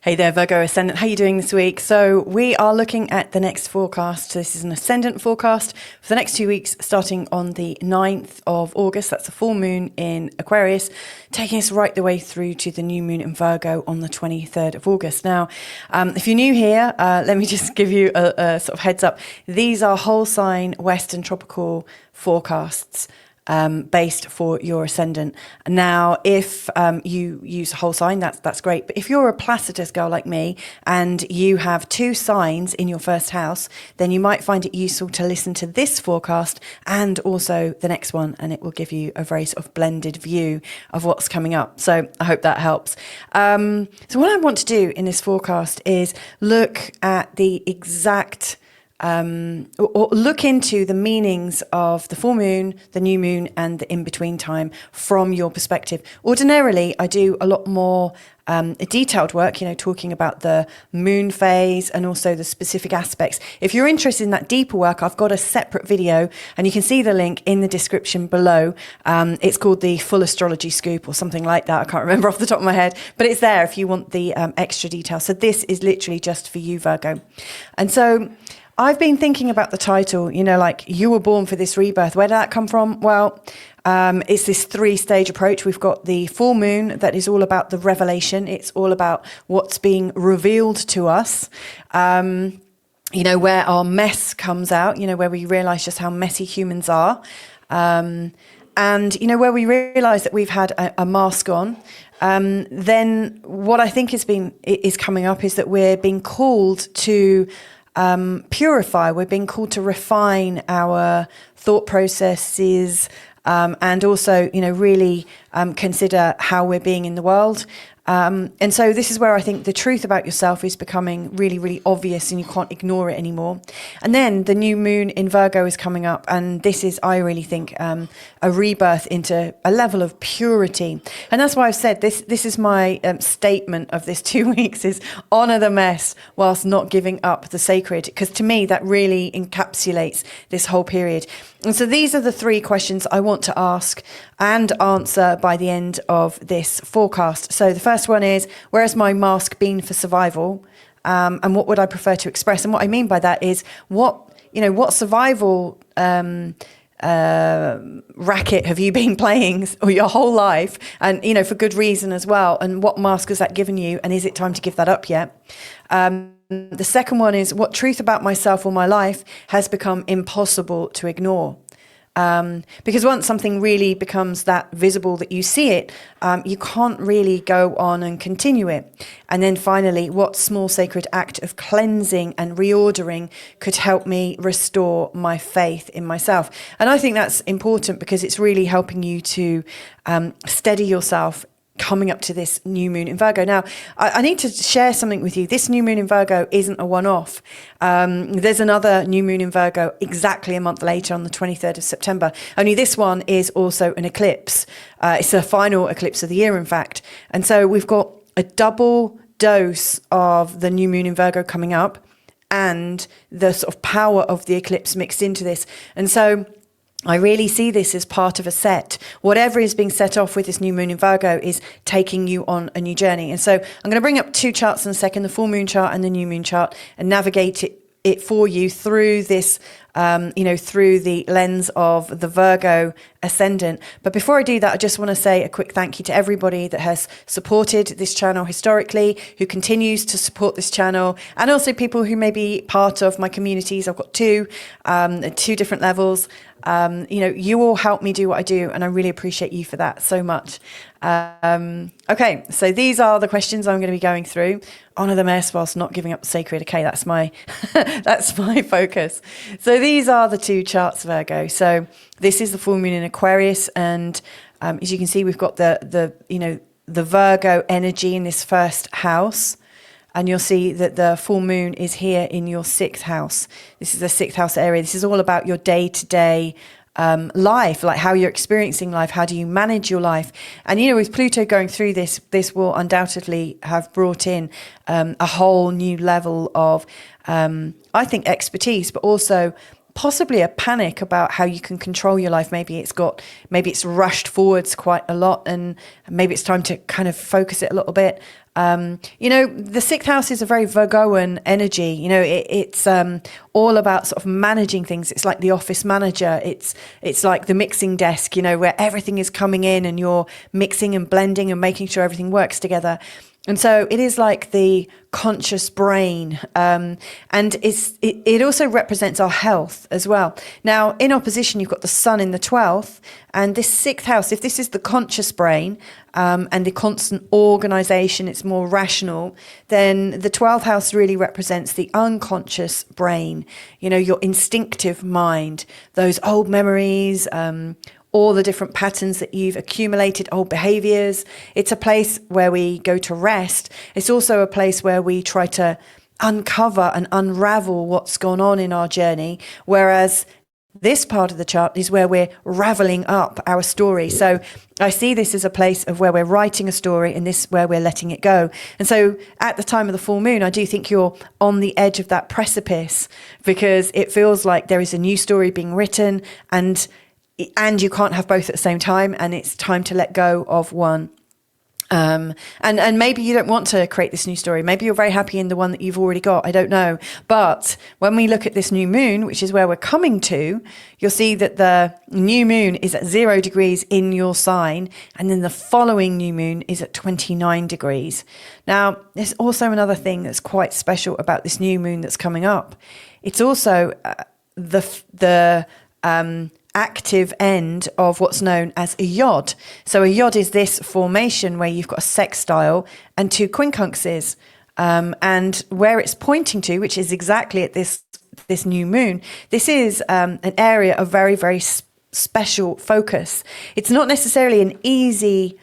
Hey there, Virgo Ascendant. How are you doing this week? So we are looking at the next forecast. This is an Ascendant forecast for the next 2 weeks, starting on the 9th of August. That's a full moon in Aquarius, taking us right the way through to the new moon in Virgo on the 23rd of August. Now, if you're new here, let me just give you a sort of heads up. These are whole sign Western tropical forecasts. Based for your ascendant. Now, if you use whole sign, that's great. But if you're a Placidus girl like me and you have 2 signs in your first house, then you might find it useful to listen to this forecast and also the next one, and it will give you a very sort of blended view of what's coming up. So I hope that helps. So what I want to do in this forecast is look at the exact or look into the meanings of the full moon, the new moon, and the in-between time from your perspective. Ordinarily, I do a lot more detailed work, talking about the moon phase and also the specific aspects. If you're interested in that deeper work, I've got a separate video, and you can see the link in the description below. It's called the Full Astrology Scoop or something like that. I can't remember off the top of my head, but it's there if you want the extra detail. So this is literally just for you, Virgo. And so I've been thinking about the title, like you were born for this rebirth. Where did that come from? Well, it's this 3-stage approach. We've got the full moon that is all about the revelation. It's all about what's being revealed to us. Where our mess comes out, where we realize just how messy humans are. And, where we realize that we've had a mask on. Then what I think is coming up is that we're being called to purify. We're being called to refine our thought processes, and also, really consider how we're being in the world. And so this is where I think the truth about yourself is becoming really, really obvious, and you can't ignore it anymore. And then the new moon in Virgo is coming up, and this is, I really think, a rebirth into a level of purity. And that's why I've said this is my statement of this 2 weeks is honor the mess whilst not giving up the sacred, because to me that really encapsulates this whole period. And so these are the 3 questions I want to ask and answer by the end of this forecast. So the first one is, where has my mask been for survival? And what would I prefer to express? And what I mean by that is what survival racket have you been playing or your whole life, and for good reason as well, and what mask has that given you, and is it time to give that up yet? The second one is, what truth about myself or my life has become impossible to ignore? Because once something really becomes that visible that you see it, you can't really go on and continue it. And then finally, what small sacred act of cleansing and reordering could help me restore my faith in myself? And I think that's important because it's really helping you to steady yourself coming up to this new moon in Virgo. Now, I need to share something with you. This new moon in Virgo isn't a one-off. There's another new moon in Virgo exactly a month later on the 23rd of September. Only this one is also an eclipse. It's a final eclipse of the year, in fact. And so we've got a double dose of the new moon in Virgo coming up and the sort of power of the eclipse mixed into this. And so I really see this as part of a set. Whatever is being set off with this new moon in Virgo is taking you on a new journey. And so I'm going to bring up 2 charts in a second, the full moon chart and the new moon chart, and navigate it for you through this, through the lens of the Virgo ascendant. But before I do that, I just want to say a quick thank you to everybody that has supported this channel historically, who continues to support this channel, and also people who may be part of my communities. I've got 2 different levels. You all help me do what I do, and I really appreciate you for that so much. Okay, so these are the questions I'm going to be going through. Honor the mess whilst not giving up the sacred. Okay, that's my that's my focus. So these are the 2 charts, Virgo. So this is the full moon in Aquarius, and as you can see, we've got the Virgo energy in this first house. And you'll see that the full moon is here in your 6th house. This is the 6th house area. This is all about your day-to-day life, like how you're experiencing life. How do you manage your life? And, with Pluto going through this will undoubtedly have brought in a whole new level of, I think, expertise, but also possibly a panic about how you can control your life. Maybe it's rushed forwards quite a lot, and maybe it's time to kind of focus it a little bit. The sixth house is a very Virgoan energy. It's all about sort of managing things. It's like the office manager. It's like the mixing desk, where everything is coming in and you're mixing and blending and making sure everything works together. And so it is like the conscious brain. And it also represents our health as well. Now, in opposition, you've got the sun in the 12th. And this sixth house, if this is the conscious brain and the constant organization, it's more rational, then the 12th house really represents the unconscious brain, your instinctive mind, those old memories, all the different patterns that you've accumulated, old behaviors. It's a place where we go to rest. It's also a place where we try to uncover and unravel what's gone on in our journey, whereas this part of the chart is where we're raveling up our story. So I see this as a place of where we're writing a story, and this where we're letting it go. And so at the time of the full moon, I do think you're on the edge of that precipice, because it feels like there is a new story being written, and you can't have both at the same time, and it's time to let go of one. And maybe you don't want to create this new story. Maybe you're very happy in the one that you've already got. I don't know. But when we look at this new moon, which is where we're coming to, you'll see that the new moon is at 0 degrees in your sign, and then the following new moon is at 29 degrees. Now, there's also another thing that's quite special about this new moon that's coming up. It's also the active end of what's known as a yod. So a yod is this formation where you've got a sextile and two quincunxes. And where it's pointing to, which is exactly at this new moon, this is an area of very, very special focus. It's not necessarily an easy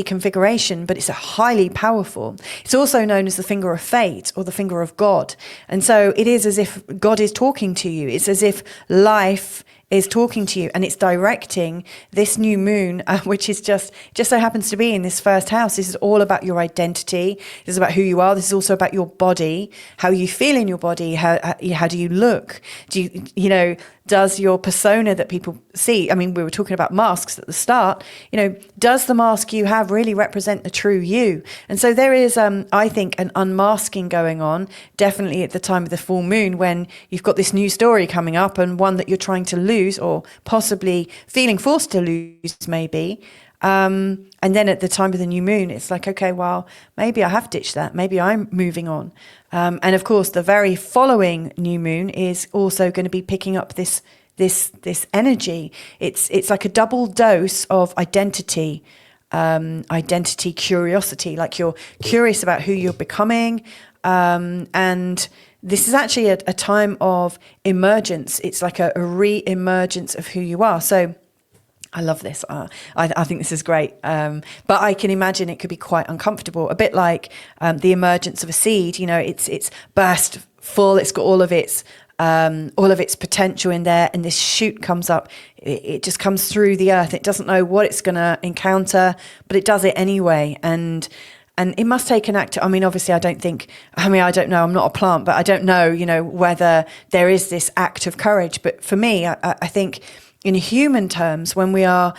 configuration, but it's a highly powerful. It's also known as the finger of fate or the finger of God. And so it is as if God is talking to you. It's as if life is talking to you, and it's directing this new moon, which is just so happens to be in this first house. This is all about your identity. This is about who you are. This is also about your body, how you feel in your body. How do you look? Does your persona that people see, we were talking about masks at the start, does the mask you have really represent the true you? And so there is, I think, an unmasking going on, definitely at the time of the full moon, when you've got this new story coming up, and one that you're trying to lose, or possibly feeling forced to lose, maybe. And then at the time of the new moon, it's like, okay, well, maybe I have ditched that. Maybe I'm moving on. And of course, the very following new moon is also going to be picking up this energy. It's like a double dose of identity curiosity, like you're curious about who you're becoming. And this is actually a time of emergence. It's like a re-emergence of who you are. So I love this. I think this is great. But I can imagine it could be quite uncomfortable, a bit like the emergence of a seed. It's burst full. It's got all of its potential in there, and this shoot comes up. It just comes through the earth. It doesn't know what it's going to encounter, but it does it anyway. And it must take an act. Obviously, I don't know. I'm not a plant, but I don't know, whether there is this act of courage. But for me, I think in human terms, when we are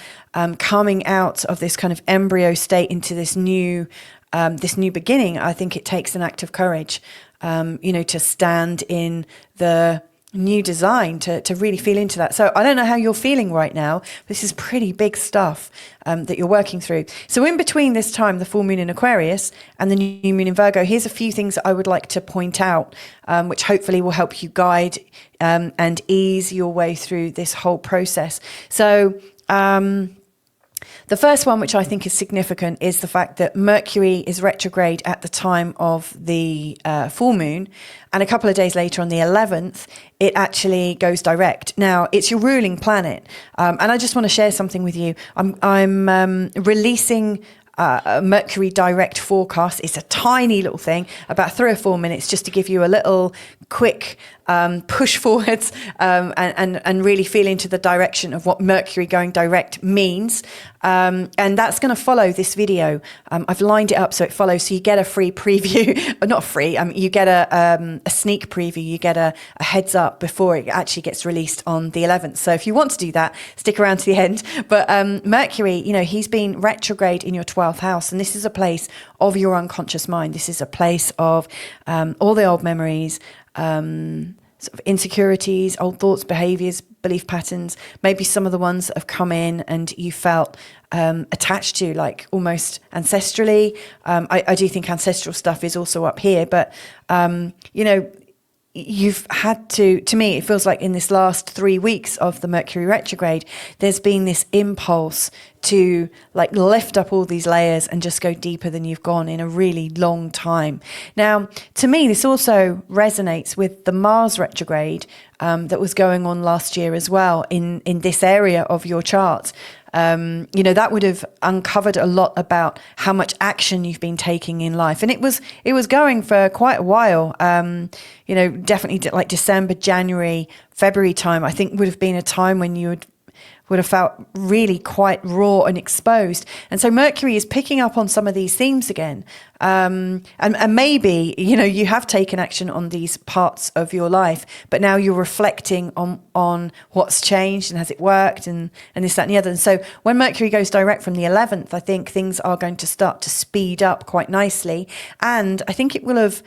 coming out of this kind of embryo state into this new beginning, I think it takes an act of courage, to stand in the new design, to really feel into that. So I don't know how you're feeling right now. This is pretty big stuff that you're working through. So in between this time, the full moon in Aquarius and the new moon in Virgo, here's a few things that I would like to point out, which hopefully will help you guide and ease your way through this whole process. So the first one, which I think is significant, is the fact that Mercury is retrograde at the time of the full moon, and a couple of days later on the 11th, it actually goes direct. Now, it's your ruling planet, and I just want to share something with you. I'm releasing a Mercury direct forecast. It's a tiny little thing, about 3 or 4 minutes, just to give you a little quick push forwards and really feel into the direction of what Mercury going direct means. And that's going to follow this video. I've lined it up so it follows. So you get a free preview, or not free. You get a sneak preview. You get a heads up before it actually gets released on the 11th. So if you want to do that, stick around to the end. But Mercury, he's been retrograde in your 12th house, and this is a place of your unconscious mind. This is a place of all the old memories, sort of insecurities, old thoughts, behaviors, belief patterns, maybe some of the ones that have come in and you felt attached to, like almost ancestrally. I do think ancestral stuff is also up here, but you've had to me, it feels like in this last 3 weeks of the Mercury retrograde, there's been this impulse to like lift up all these layers and just go deeper than you've gone in a really long time. Now, to me, this also resonates with the Mars retrograde that was going on last year as well in this area of your chart. That would have uncovered a lot about how much action you've been taking in life. And it was going for quite a while. Definitely like December, January, February time, I think would have been a time when you would have felt really quite raw and exposed. And so Mercury is picking up on some of these themes again. And maybe, you have taken action on these parts of your life, but now you're reflecting on what's changed and has it worked and this, that, and the other. And so when Mercury goes direct from the 11th, I think things are going to start to speed up quite nicely. And I think it will have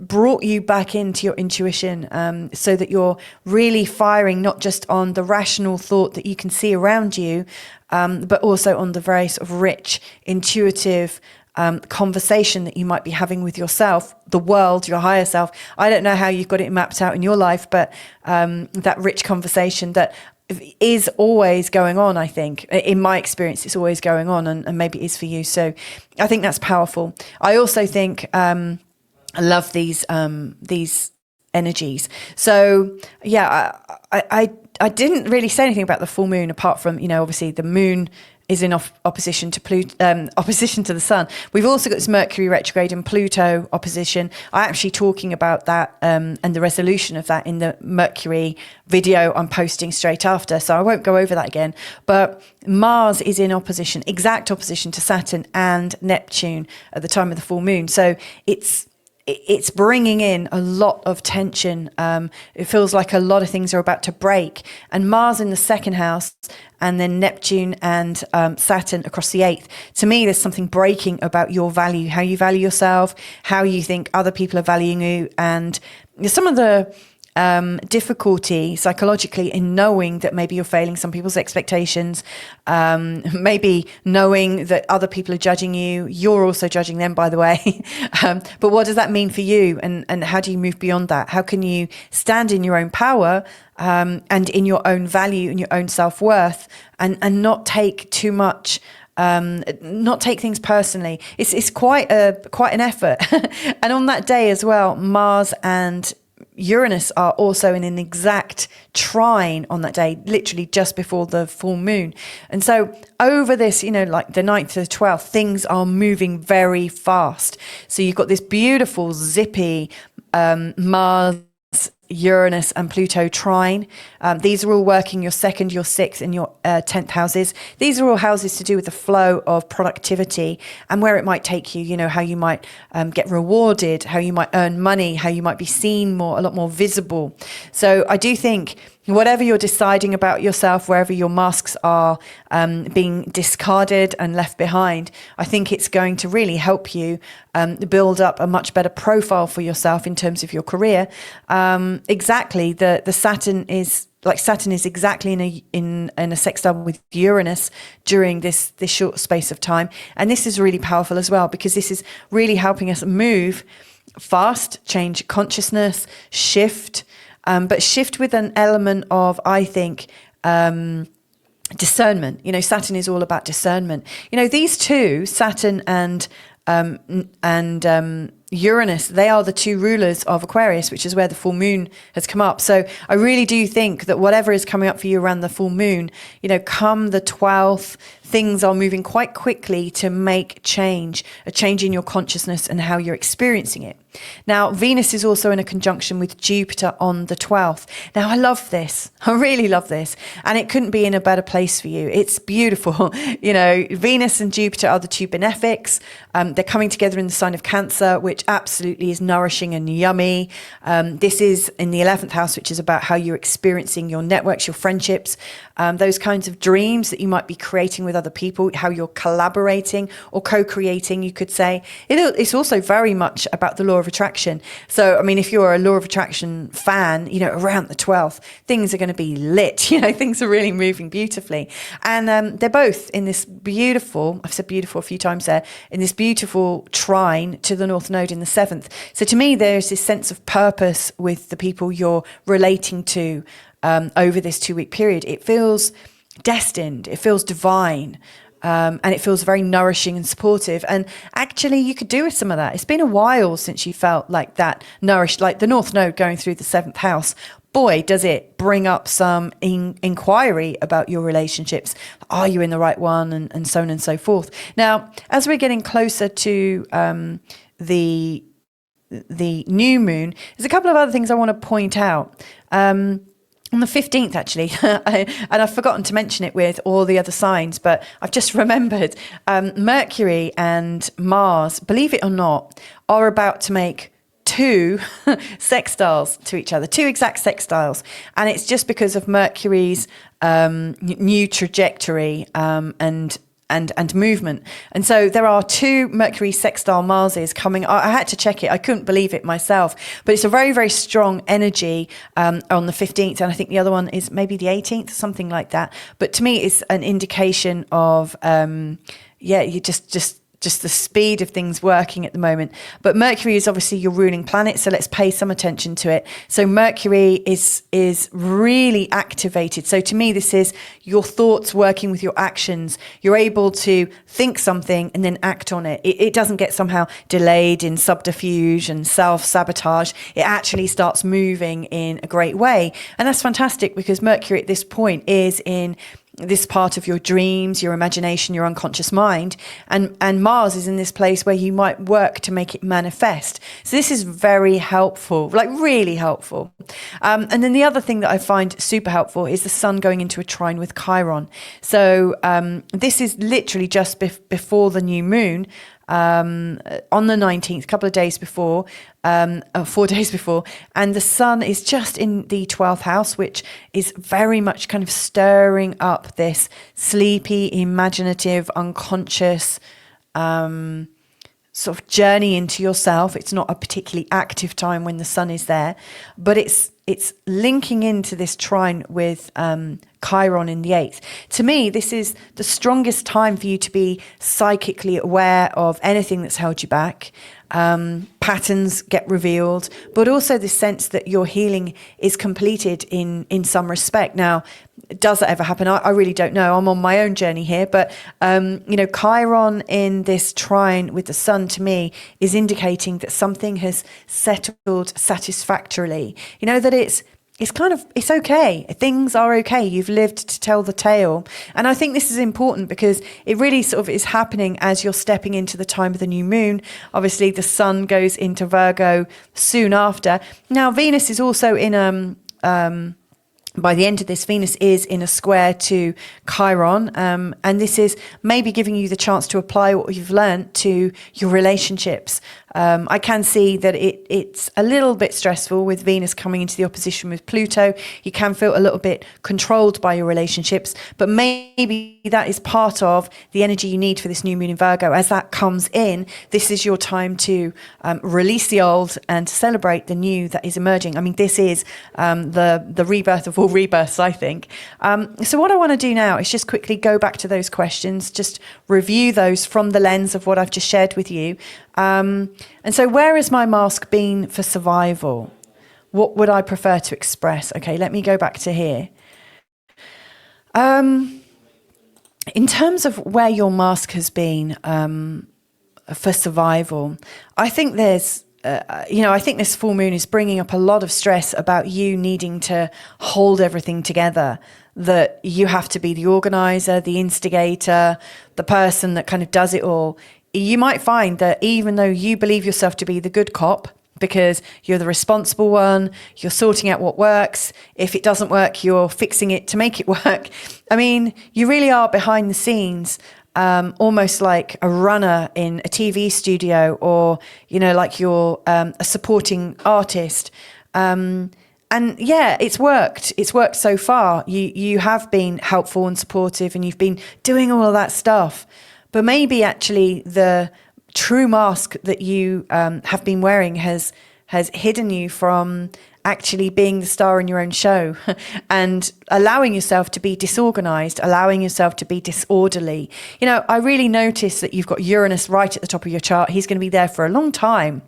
brought you back into your intuition, so that you're really firing not just on the rational thought that you can see around you, but also on the very sort of rich, intuitive conversation that you might be having with yourself, the world, your higher self. I don't know how you've got it mapped out in your life, but that rich conversation that is always going on, I think. In my experience, it's always going on, and maybe it is for you. So I think that's powerful. I also think I love these energies. So yeah, I didn't really say anything about the full moon apart from, obviously the moon is in opposition to opposition to the sun. We've also got this Mercury retrograde and Pluto opposition. I'm actually talking about that and the resolution of that in the Mercury video I'm posting straight after, so I won't go over that again. But Mars is in opposition, exact opposition to Saturn and Neptune at the time of the full moon. So it's bringing in a lot of tension. It feels like a lot of things are about to break. And Mars in the second house, and then Neptune and Saturn across the 8th. To me, there's something breaking about your value, how you value yourself, how you think other people are valuing you. And some of the difficulty psychologically in knowing that maybe you're failing some people's expectations, maybe knowing that other people are judging you. You're also judging them, by the way. But what does that mean for you? And how do you move beyond that? How can you stand in your own power and in your own value and your own self-worth and not take too much, not take things personally? It's quite an effort. And on that day as well, Mars and Uranus are also in an exact trine on that day, literally just before the full moon. And so over this, like the 9th to the 12th, things are moving very fast. So you've got this beautiful, zippy Mars, Uranus and Pluto trine. These are all working your 2nd, your 6th and your 10th houses. These are all houses to do with the flow of productivity and where it might take you, how you might get rewarded, how you might earn money, how you might be seen more, a lot more visible. So I do think whatever you're deciding about yourself, wherever your masks are being discarded and left behind, I think it's going to really help you build up a much better profile for yourself in terms of your career. Exactly, the Saturn is exactly in a sextile with Uranus during this short space of time, and this is really powerful as well because this is really helping us move fast, change consciousness, shift. But shift with an element of, I think, discernment. Saturn is all about discernment. These two, Saturn and Uranus, they are the two rulers of Aquarius, which is where the full moon has come up. So I really do think that whatever is coming up for you around the full moon, come the 12th, things are moving quite quickly to make a change in your consciousness and how you're experiencing it. Now, Venus is also in a conjunction with Jupiter on the 12th. Now, I love this. I really love this. And it couldn't be in a better place for you. It's beautiful. You know, Venus and Jupiter are the two benefics. They're coming together in the sign of Cancer, which absolutely is nourishing and yummy. This is in the 11th house, which is about how you're experiencing your networks, your friendships, those kinds of dreams that you might be creating with other people, how you're collaborating or co-creating, you could say. It's also very much about the law of attraction. So, I mean, if you're a law of attraction fan, you know, around the 12th, things are going to be lit, you know, things are really moving beautifully. And they're both in this beautiful, I've said beautiful a few times there, in this beautiful trine to the North Node in the 7th. So to me, there's this sense of purpose with the people you're relating to over this 2-week period. It feels destined, it feels divine. And it feels very nourishing and supportive. And actually, you could do with some of that. It's been a while since you felt like that, nourished, like the North Node going through the 7th house. Boy, does it bring up some inquiry about your relationships. Are you in the right one? And so on and so forth. Now, as we're getting closer to the new moon, there's a couple of other things I want to point out. On the 15th, actually, and I've forgotten to mention it with all the other signs, but I've just remembered, Mercury and Mars, believe it or not, are about to make 2 sextiles to each other, 2 exact sextiles. And it's just because of Mercury's new trajectory and movement. And so there are 2 Mercury sextile Marses coming. I had to check it. I couldn't believe it myself. But it's a very, very strong energy on the 15th. And I think the other one is maybe the 18th, something like that. But to me, it's an indication of, you just the speed of things working at the moment. But Mercury is obviously your ruling planet, so let's pay some attention to it. So Mercury is really activated. So to me, this is your thoughts working with your actions. You're able to think something and then act on it. It doesn't get somehow delayed in subterfuge and self-sabotage. It actually starts moving in a great way. And that's fantastic because Mercury at this point is in this part of your dreams, your imagination, your unconscious mind. And Mars is in this place where you might work to make it manifest. So this is very helpful, like really helpful. And then the other thing that I find super helpful is the sun going into a trine with Chiron. So this is literally just before the new moon. On the 19th, a couple of days before, 4 days before, and the sun is just in the 12th house, which is very much kind of stirring up this sleepy, imaginative, unconscious sort of journey into yourself. It's not a particularly active time when the sun is there, but it's linking into this trine with Chiron in the 8th. To me, this is the strongest time for you to be psychically aware of anything that's held you back. Patterns get revealed, but also the sense that your healing is completed in some respect. Now, does that ever happen? I really don't know. I'm on my own journey here, but Chiron in this trine with the sun to me is indicating that something has settled satisfactorily. You know, that it's okay. Things are okay. You've lived to tell the tale. And I think this is important because it really sort of is happening as you're stepping into the time of the new moon. Obviously, the sun goes into Virgo soon after. Now, Venus is also in by the end of this, Venus is in a square to Chiron, and this is maybe giving you the chance to apply what you've learned to your relationships. I can see that it's a little bit stressful with Venus coming into the opposition with Pluto. You can feel a little bit controlled by your relationships, but maybe that is part of the energy you need for this new moon in Virgo. As that comes in, this is your time to release the old and to celebrate the new that is emerging. I mean, this is the rebirth of all rebirths, I think. So what I want to do now is just quickly go back to those questions, just review those from the lens of what I've just shared with you. And so where has my mask been for survival? What would I prefer to express? Okay, let me go back to here. In terms of where your mask has been for survival, I think there's I think this full moon is bringing up a lot of stress about you needing to hold everything together, that you have to be the organizer, the instigator, the person that kind of does it all. You might find that even though you believe yourself to be the good cop, because you're the responsible one, you're sorting out what works. If it doesn't work, you're fixing it to make it work. I mean, you really are behind the scenes, almost like a runner in a TV studio, or, like you're a supporting artist. And yeah, it's worked. It's worked so far. You have been helpful and supportive, and you've been doing all of that stuff. But maybe actually the true mask that you have been wearing has hidden you from actually being the star in your own show and allowing yourself to be disorganized, allowing yourself to be disorderly. I really notice that you've got Uranus right at the top of your chart. He's going to be there for a long time.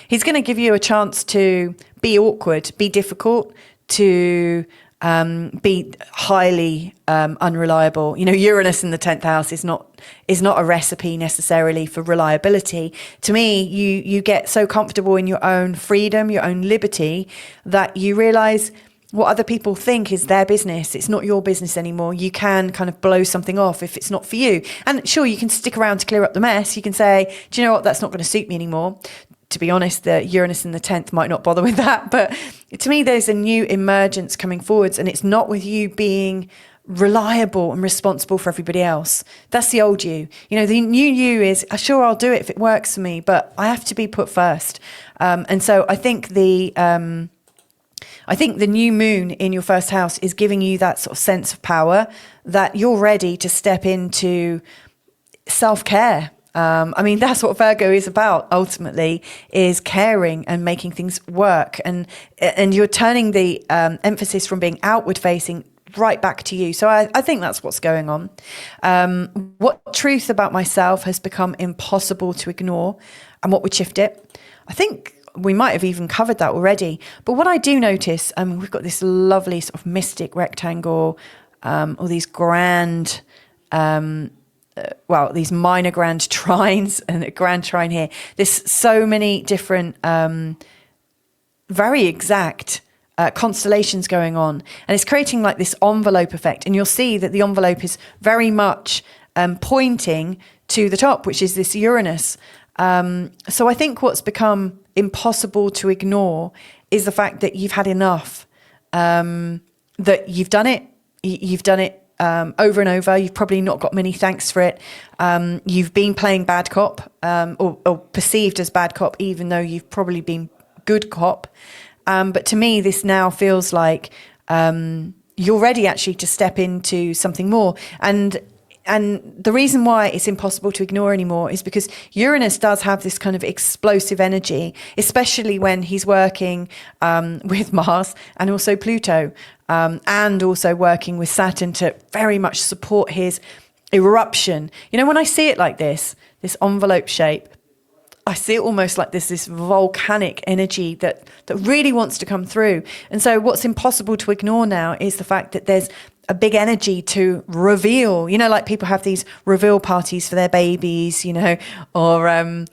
He's going to give you a chance to be awkward, be difficult, to be highly unreliable. Uranus in the 10th house is not a recipe necessarily for reliability. To me, you get so comfortable in your own freedom, your own liberty, that you realize what other people think is their business. It's not your business anymore. You can kind of blow something off if it's not for you. And sure, you can stick around to clear up the mess. You can say, do you know what? That's not going to suit me anymore. To be honest, the Uranus in the 10th might not bother with that. But to me, there's a new emergence coming forwards, and it's not with you being reliable and responsible for everybody else. That's the old you. The new you is, sure, I'll do it if it works for me, but I have to be put first. And so I think the new moon in your first house is giving you that sort of sense of power, that you're ready to step into self-care. That's what Virgo is about, ultimately, is caring and making things work. And you're turning the emphasis from being outward facing right back to you. So I think that's what's going on. What truth about myself has become impossible to ignore, and what would shift it? I think we might have even covered that already. But what I do notice, we've got this lovely sort of mystic rectangle, or these grand... these minor grand trines and a grand trine here. There's so many different, very exact constellations going on. And it's creating like this envelope effect. And you'll see that the envelope is very much pointing to the top, which is this Uranus. So I think what's become impossible to ignore is the fact that you've had enough, that you've done it. You've done it over and over. You've probably not got many thanks for it. You've been playing bad cop, or perceived as bad cop, even though you've probably been good cop. But to me, this now feels like you're ready actually to step into something more. And the reason why it's impossible to ignore anymore is because Uranus does have this kind of explosive energy, especially when he's working with Mars and also Pluto, and also working with Saturn to very much support his eruption. When I see it like this envelope shape, I see it almost like there's this volcanic energy that really wants to come through. And so what's impossible to ignore now is the fact that there's a big energy to reveal, like people have these reveal parties for their babies, or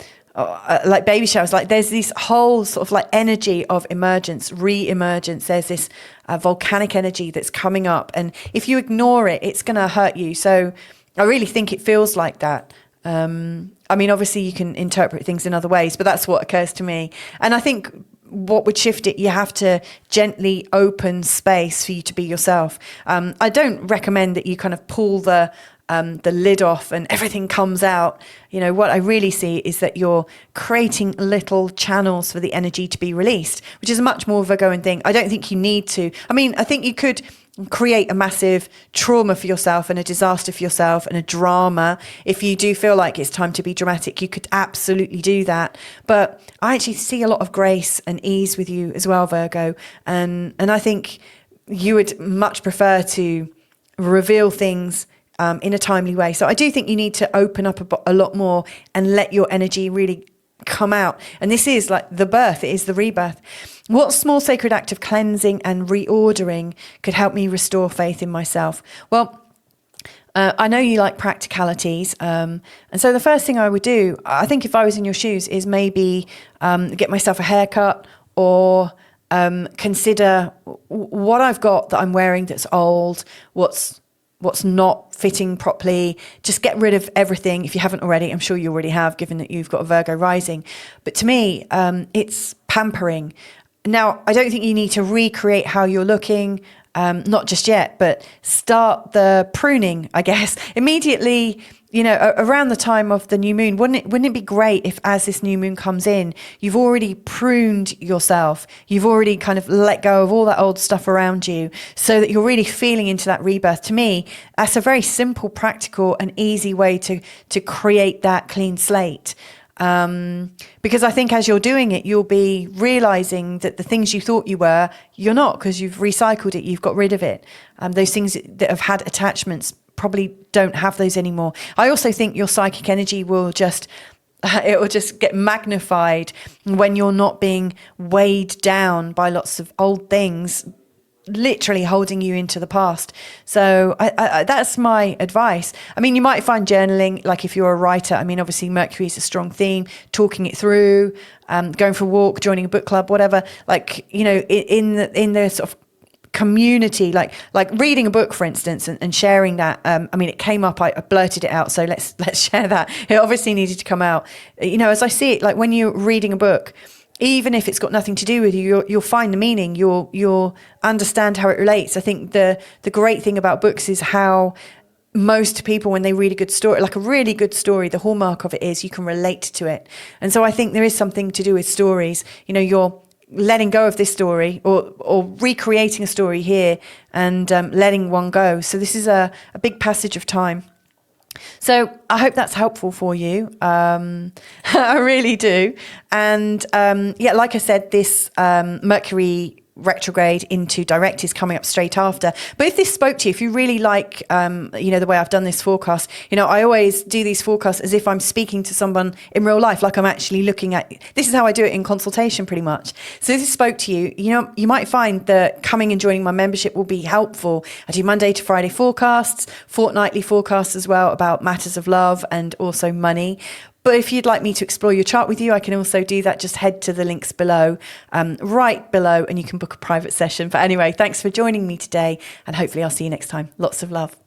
like baby showers. Like there's this whole sort of like energy of emergence, re-emergence. There's this volcanic energy that's coming up. And if you ignore it, it's going to hurt you. So I really think it feels like that. Obviously you can interpret things in other ways, but that's what occurs to me. And I think what would shift it, you have to gently open space for you to be yourself. I don't recommend that you kind of pull the lid off and everything comes out. What I really see is that you're creating little channels for the energy to be released, which is a much more Virgoan thing. I don't think you need to. I think you could create a massive trauma for yourself and a disaster for yourself and a drama. If you do feel like it's time to be dramatic, you could absolutely do that. But I actually see a lot of grace and ease with you as well, Virgo. And I think you would much prefer to reveal things in a timely way. So I do think you need to open up a lot more and let your energy really come out. And this is like the birth, it is the rebirth. What small sacred act of cleansing and reordering could help me restore faith in myself? Well, I know you like practicalities. And so the first thing I would do, I think if I was in your shoes, is maybe get myself a haircut, or consider what I've got that I'm wearing that's old, what's not fitting properly. Just get rid of everything if you haven't already. I'm sure you already have, given that you've got a Virgo rising. But to me, it's pampering. Now, I don't think you need to recreate how you're looking, not just yet, but start the pruning, I guess. Immediately, around the time of the new moon, wouldn't it be great if, as this new moon comes in, you've already pruned yourself, you've already kind of let go of all that old stuff around you, so that you're really feeling into that rebirth. To me, that's a very simple, practical and easy way to create that clean slate. Because I think as you're doing it, you'll be realizing that the things you thought you were, you're not, because you've recycled it, you've got rid of it. Those things that have had attachments probably don't have those anymore. I also think your psychic energy will just get magnified when you're not being weighed down by lots of old things literally holding you into the past. So I that's my advice. I mean, you might find journaling, like if you're a writer, I mean, obviously Mercury is a strong theme, talking it through, going for a walk, joining a book club, whatever, in the sort of community, like reading a book, for instance, and sharing that. I mean, it came up, I blurted it out, so let's share that. It obviously needed to come out. As I see it, like when you're reading a book, even if it's got nothing to do with you, you'll find the meaning. You'll understand how it relates. I think the great thing about books is how most people, when they read a good story, like a really good story, the hallmark of it is you can relate to it. And so I think there is something to do with stories. You're letting go of this story, or recreating a story here, and letting one go. So this is a big passage of time. So I hope that's helpful for you. I really do. And like I said, this Mercury retrograde into direct is coming up straight after. But if this spoke to you, if you really like, the way I've done this forecast, I always do these forecasts as if I'm speaking to someone in real life, like I'm actually looking at, this is how I do it in consultation pretty much. So if this spoke to you, you might find that coming and joining my membership will be helpful. I do Monday to Friday forecasts, fortnightly forecasts as well about matters of love and also money. But if you'd like me to explore your chart with you, I can also do that. Just head to the links below, right below, and you can book a private session. But anyway, thanks for joining me today, and hopefully I'll see you next time. Lots of love.